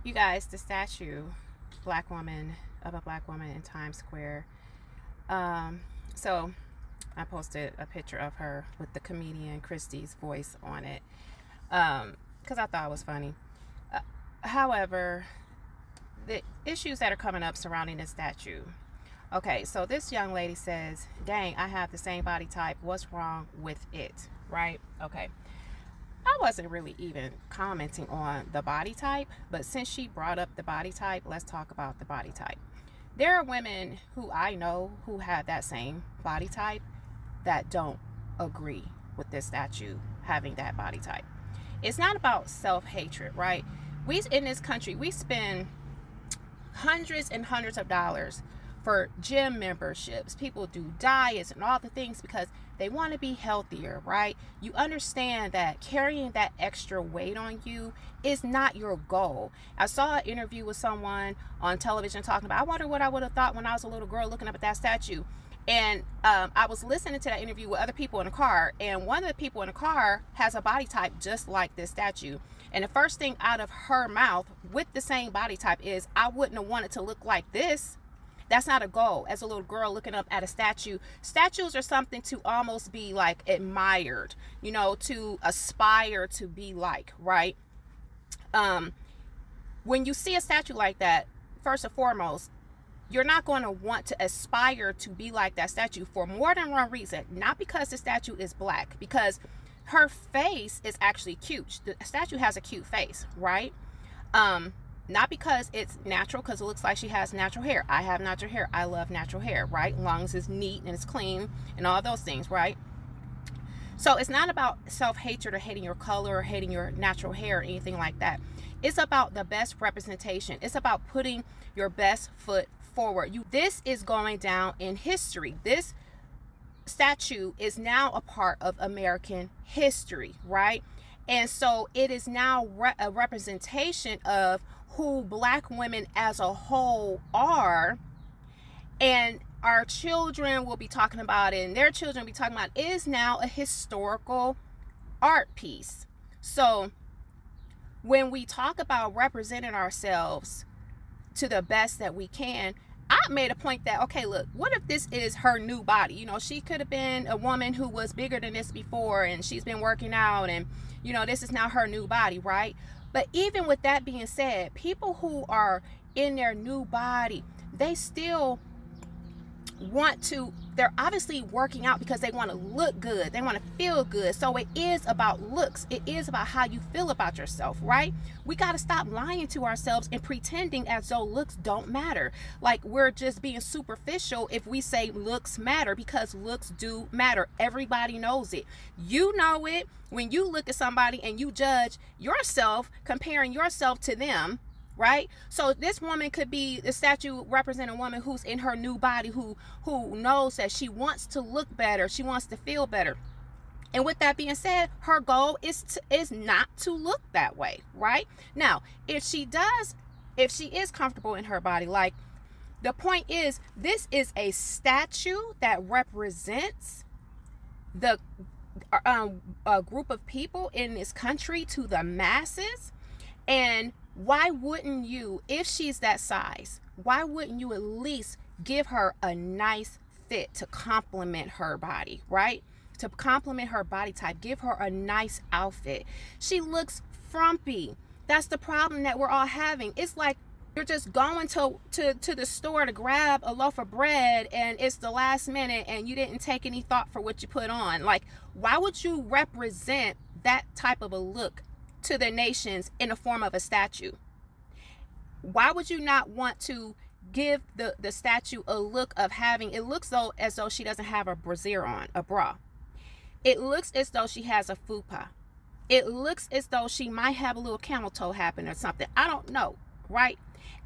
You guys, the statue, black woman of a black woman in Times Square. So I posted a picture of her with the comedian Christie's voice on it, because I thought it was funny. However, the issues that are coming up surrounding the statue. Okay, so this young lady says, "Dang, I have the same body type. What's wrong with it?" Right? Okay. I wasn't really even commenting on the body type, but since she brought up the body type, let's talk about the body type. There are women who I know who have that same body type that don't agree with this statue having that body type. It's not about self-hatred, right? We in this country, we spend hundreds and hundreds of dollars for gym memberships. People do diets and all the things because they want to be healthier, right? You understand that carrying that extra weight on you is not your goal. I saw an interview with someone on television talking about, I wonder what I would have thought when I was a little girl looking up at that statue. And I was listening to that interview with other people in the car, and one of the people in the car has a body type just like this statue. And the first thing out of her mouth with the same body type is, I wouldn't have wanted to look like this. That's not a goal. As a little girl looking up at a statue, statues are something to almost be like admired, to aspire to be like, right? When you see a statue like that, first and foremost, you're not going to want to aspire to be like that statue for more than one reason. Not because the statue is black, because her face is actually cute. The statue has a cute face, right? Not because it's natural, because it looks like she has natural hair. I have natural hair. I love natural hair, right? As long as it's neat and it's clean and all those things, right? So it's not about self-hatred or hating your color or hating your natural hair or anything like that. It's about the best representation. It's about putting your best foot forward. This is going down in history. This statue is now a part of American history, right? And so it is now a representation of who black women as a whole are, and our children will be talking about it, and their children will be talking about it. It is now a historical art piece. So when we talk about representing ourselves to the best that we can, I made a point that, okay, look, what if this is her new body? She could have been a woman who was bigger than this before, and she's been working out, and this is now her new body, right? But even with that being said, people who are in their new body, they still they're obviously working out because they want to look good. They want to feel good. So it is about looks. It is about how you feel about yourself, right? We got to stop lying to ourselves and pretending as though looks don't matter. Like we're just being superficial if we say looks matter, because looks do matter. Everybody knows it. You know it when you look at somebody and you judge yourself, comparing yourself to them. Right? So this woman could be the statue representing a woman who's in her new body, who knows that she wants to look better, she wants to feel better. And with that being said, her goal is not to look that way, right? Now, if she is comfortable in her body, like the point is, this is a statue that represents the a group of people in this country to the masses. And why wouldn't you, if she's that size, why wouldn't you at least give her a nice fit to complement her body, right? To complement her body type, give her a nice outfit. She looks frumpy. That's the problem that we're all having. It's like you're just going to the store to grab a loaf of bread, and it's the last minute and you didn't take any thought for what you put on. Like, why would you represent that type of a look to the nations in the form of a statue? Why would you not want to give the statue a look of having, it looks as though she doesn't have a brassiere on, a bra. It looks as though she has a fupa. It looks as though she might have a little camel toe happen or something. I don't know, right?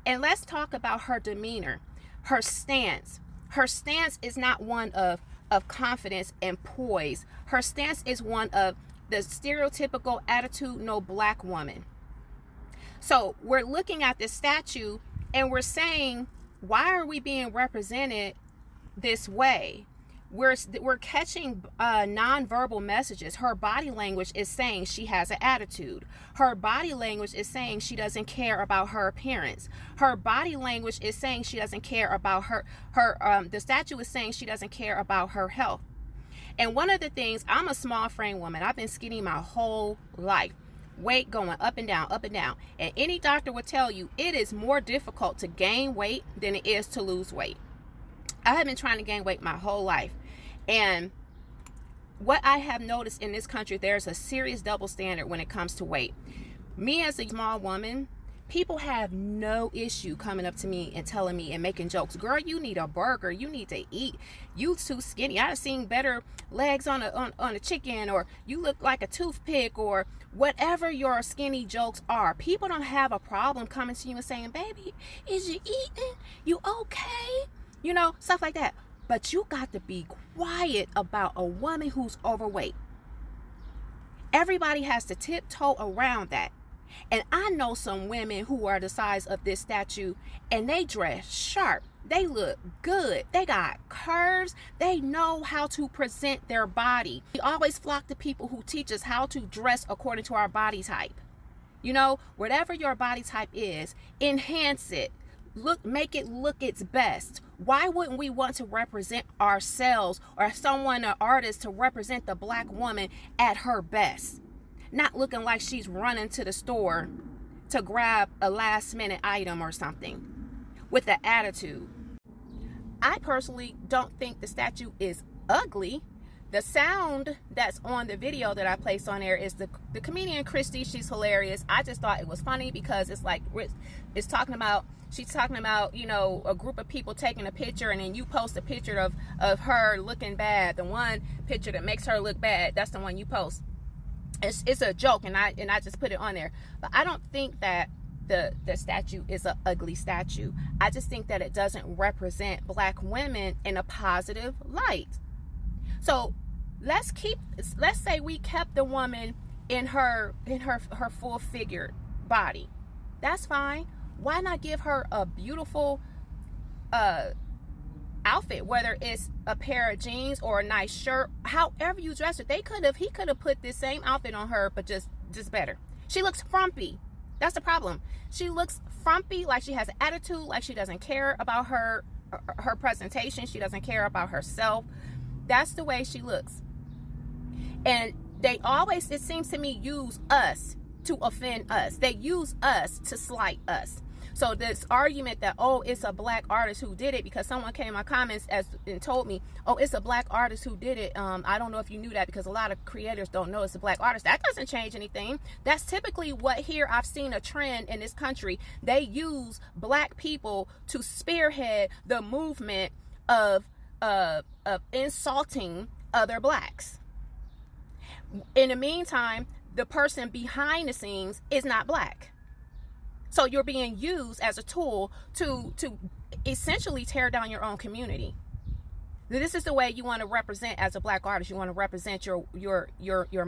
And let's talk about her demeanor, her stance. Her stance is not one of confidence and poise. Her stance is one of the stereotypical attitude, no black woman. So we're looking at this statue and we're saying, why are we being represented this way? we're catching nonverbal messages. Her body language is saying she has an attitude. Her body language is saying she doesn't care about her appearance. Her body language is saying she doesn't care about the statue is saying she doesn't care about her health. And one of the things, I'm a small frame woman. I've been skinny my whole life. Weight going up and down, up and down. And any doctor would tell you it is more difficult to gain weight than it is to lose weight. I have been trying to gain weight my whole life. And what I have noticed in this country, there's a serious double standard when it comes to weight. Me as a small woman, people have no issue coming up to me and telling me and making jokes. Girl, you need a burger. You need to eat. You too skinny. I've seen better legs on a chicken, or you look like a toothpick, or whatever your skinny jokes are. People don't have a problem coming to you and saying, baby, is you eating? You okay? You know, stuff like that. But you got to be quiet about a woman who's overweight. Everybody has to tiptoe around that. And I know some women who are the size of this statue, and they dress sharp. They look good. They got curves. They know how to present their body. We always flock to people who teach us how to dress according to our body type. You know, whatever your body type is, enhance it. Make it look its best. Why wouldn't we want to represent ourselves, or someone, an artist, to represent the black woman at her best? Not looking like she's running to the store to grab a last minute item or something with the attitude. I personally don't think the statue is ugly. The sound that's on the video that I placed on there is the comedian Christy. She's hilarious. I just thought it was funny because it's like, she's talking about, you know, a group of people taking a picture, and then you post a picture of her looking bad. The one picture that makes her look bad, that's the one you post. It's a joke, and I just put it on there. But I don't think that the statue is an ugly statue. I just think that it doesn't represent black women in a positive light. So let's say we kept the woman in her full figured body. That's fine. Why not give her a beautiful outfit, whether it's a pair of jeans or a nice shirt, however you dress it. He could have put this same outfit on her, but just better. She looks frumpy. That's the problem. She looks frumpy, like she has an attitude, like she doesn't care about her presentation. She doesn't care about herself. That's the way she looks. And they always, it seems to me, use us to offend us. They use us to slight us. So this argument that, oh, it's a black artist who did it, because someone came in my comments and told me, oh, it's a black artist who did it. I don't know if you knew that, because a lot of creators don't know it's a black artist. That doesn't change anything. That's typically what here I've seen a trend in this country. They use black people to spearhead the movement of insulting other blacks. In the meantime, the person behind the scenes is not black. So you're being used as a tool to essentially tear down your own community. This is the way you want to represent as a black artist. You want to represent your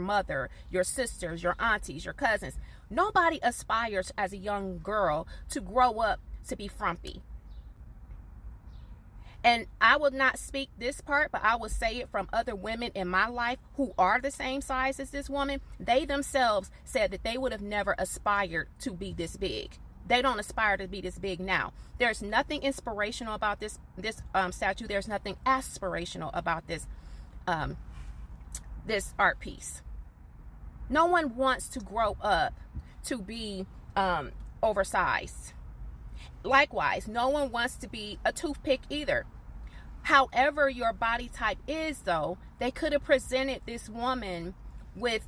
mother, your sisters, your aunties, your cousins. Nobody aspires as a young girl to grow up to be frumpy. And I will not speak this part, but I will say it from other women in my life who are the same size as this woman. They themselves said that they would have never aspired to be this big. They don't aspire to be this big now. There's nothing inspirational about this statue. There's nothing aspirational about this art piece. No one wants to grow up to be oversized. Likewise, no one wants to be a toothpick either. However your body type is, though, they could have presented this woman with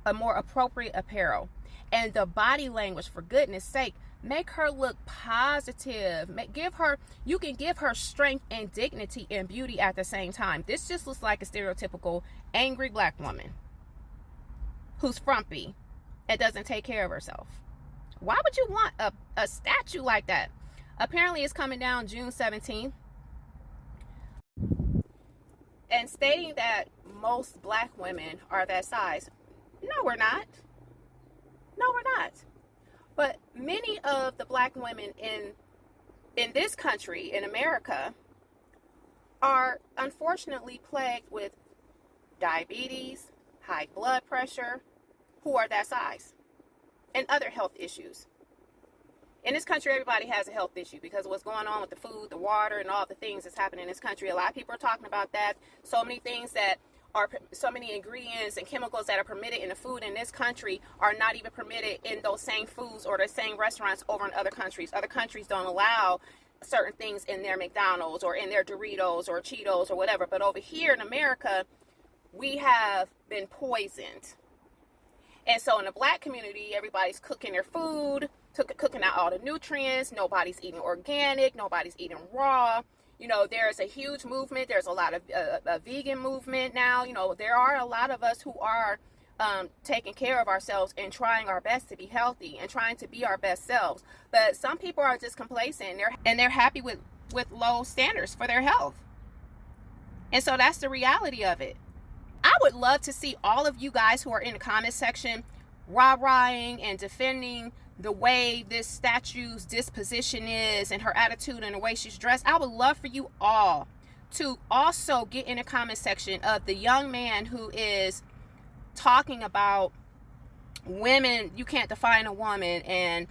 a more appropriate apparel. And the body language, for goodness sake, make her look positive. You can give her strength and dignity and beauty at the same time. This just looks like a stereotypical angry black woman who's frumpy and doesn't take care of herself. Why would you want a statue like that? Apparently it's coming down June 17th. And stating that most black women are that size. No, we're not. No, we're not. But many of the black women in this country, in America, are unfortunately plagued with diabetes, high blood pressure, who are that size, and other health issues. In this country, everybody has a health issue because of what's going on with the food, the water, and all the things that's happening in this country. A lot of people are talking about that. So many things that are, so many ingredients and chemicals that are permitted in the food in this country are not even permitted in those same foods or the same restaurants over in other countries. Other countries don't allow certain things in their McDonald's or in their Doritos or Cheetos or whatever. But over here in America, we have been poisoned. And so in the black community, everybody's cooking their food, cooking out all the nutrients. Nobody's eating organic. Nobody's eating raw. You know, there's a huge movement. There's a lot of a vegan movement now. You know, there are a lot of us who are taking care of ourselves and trying our best to be healthy and trying to be our best selves. But some people are just complacent and they're happy with low standards for their health. And so that's the reality of it. I would love to see all of you guys who are in the comment section rah-rahing and defending the way this statue's disposition is and her attitude and the way she's dressed. I would love for you all to also get in the comment section of the young man who is talking about women, you can't define a woman, and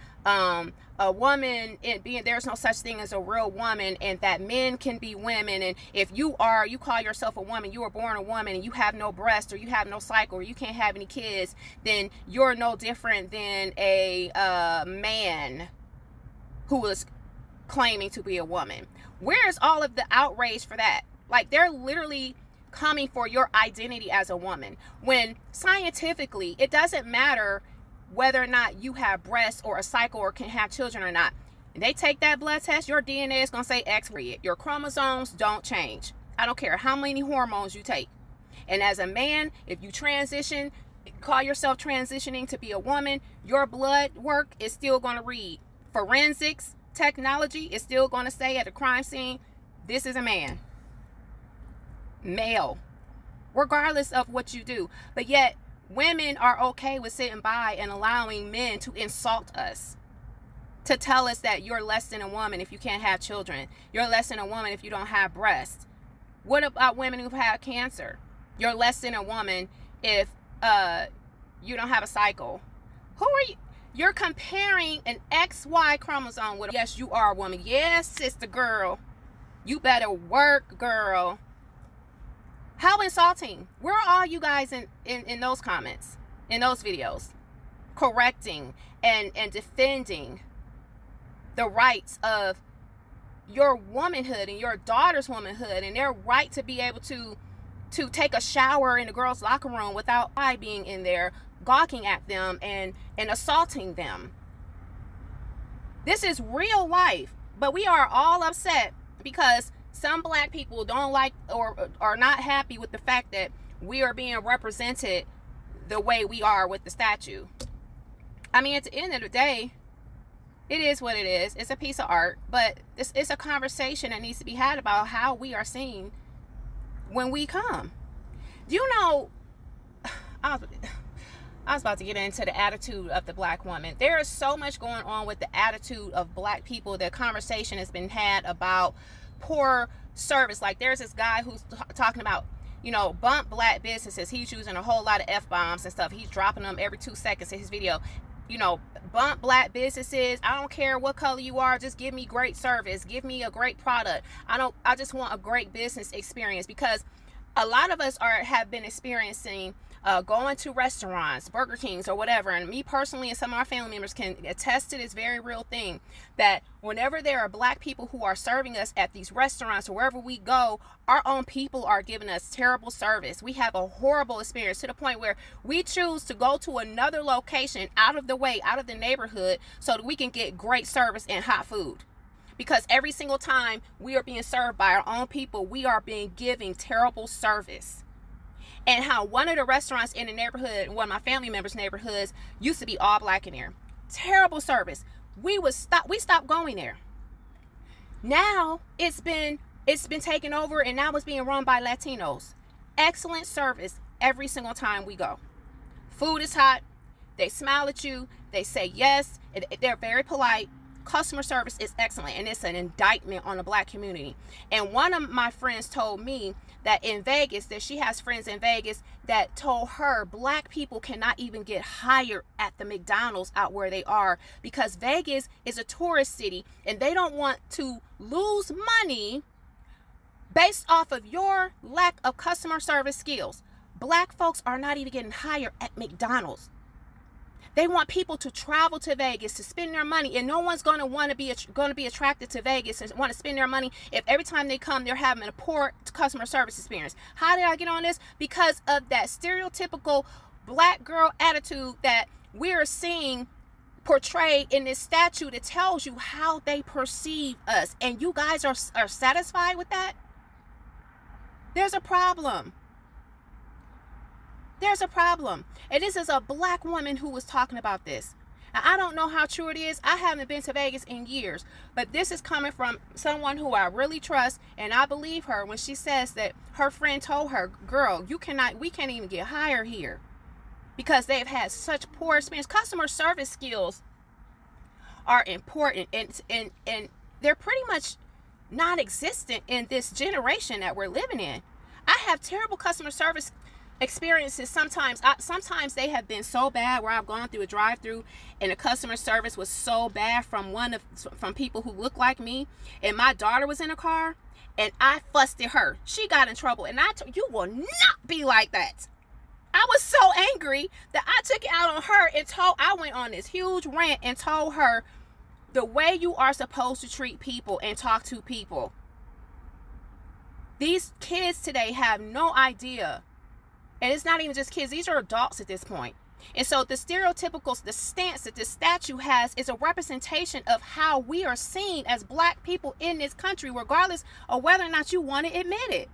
a woman, there's no such thing as a real woman, and that men can be women, and if you call yourself a woman, you were born a woman, and you have no breast, or you have no cycle, or you can't have any kids, then you're no different than a man who is claiming to be a woman. Where is all of the outrage for that? Like, they're literally coming for your identity as a woman, when scientifically it doesn't matter whether or not you have breasts or a cycle or can have children or not. And they take that blood test, your DNA is going to say X period. Your chromosomes don't change. I don't care how many hormones you take. And as a man, if you transition, call yourself transitioning to be a woman, your blood work is still going to read. Forensics technology is still going to say at the crime scene, this is a man. Male, regardless of what you do. But yet women are okay with sitting by and allowing men to insult us, to tell us that you're less than a woman if you can't have children, you're less than a woman if you don't have breasts. What about women who've had cancer? You're less than a woman if you don't have a cycle. Who are you? You're comparing an XY chromosome with yes, you are a woman. Yes, sister girl, you better work, girl. How insulting. Where are all you guys in those comments, in those videos, correcting and defending the rights of your womanhood and your daughter's womanhood and their right to be able to take a shower in the girls' locker room without I being in there gawking at them and assaulting them? This is real life, but we are all upset because some black people don't like or are not happy with the fact that we are being represented the way we are with the statue. I mean, at the end of the day, it is what it is. It's a piece of art, but it's a conversation that needs to be had about how we are seen when we come. Do you know, I was about to get into the attitude of the black woman. There is so much going on with the attitude of black people. The conversation has been had about poor service. Like, there's this guy who's talking about, you know, bump black businesses. He's using a whole lot of F-bombs and stuff. He's dropping them every 2 seconds in his video. You know, bump black businesses. I don't care what color you are. Just give me great service. Give me a great product. I just want a great business experience, because a lot of us have been experiencing going to restaurants, Burger Kings or whatever, and me personally and some of my family members can attest to this very real thing, that whenever there are black people who are serving us at these restaurants or wherever we go, our own people are giving us terrible service. We have a horrible experience to the point where we choose to go to another location out of the way, out of the neighborhood, so that we can get great service and hot food. Because every single time we are being served by our own people, we are being given terrible service. And how one of the restaurants in the neighborhood, one of my family members' neighborhoods, used to be all black in there. Terrible service. We stopped going there. Now it's been taken over, and now it's being run by Latinos. Excellent service every single time we go. Food is hot. They smile at you. They say yes. They're very polite. customer service is excellent, and it's an indictment on the black community. And one of my friends told me that in Vegas, that she has friends in Vegas that told her black people cannot even get hired at the McDonald's out where they are, because Vegas is a tourist city and they don't want to lose money based off of your lack of customer service skills. Black folks are not even getting hired at McDonald's. They want people to travel to Vegas to spend their money, and no one's going to be attracted to Vegas and want to spend their money if every time they come they're having a poor customer service experience. How did I get on this? Because of that stereotypical black girl attitude that we're seeing portrayed in this statue that tells you how they perceive us, and you guys are satisfied with that. There's a problem. There's a problem. And this is a black woman who was talking about this. Now, I don't know how true it is. I haven't been to Vegas in years, but this is coming from someone who I really trust, and I believe her when she says that her friend told her, girl, we can't even get hired here because they've had such poor experience. Customer service skills are important, and they're pretty much non-existent in this generation that we're living in. I have terrible customer service experiences sometimes. Sometimes they have been so bad where I've gone through a drive-through and the customer service was so bad from people who look like me, and my daughter was in a car and I fussed at her. She got in trouble, and you will not be like that. I was so angry that I took it out on her and I went on this huge rant and told her the way you are supposed to treat people and talk to people. These kids today have no idea. And it's not even just kids. These are adults at this point. And so the stance that this statue has is a representation of how we are seen as black people in this country, regardless of whether or not you want to admit it.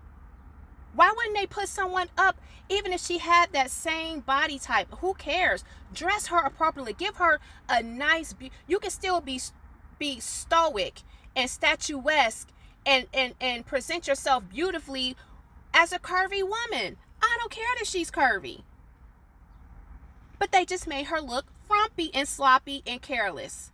Why wouldn't they put someone up, even if she had that same body type? Who cares? Dress her appropriately. Give her a nice, you can still be stoic and statuesque and present yourself beautifully as a curvy woman. I don't care that she's curvy. But they just made her look frumpy and sloppy and careless.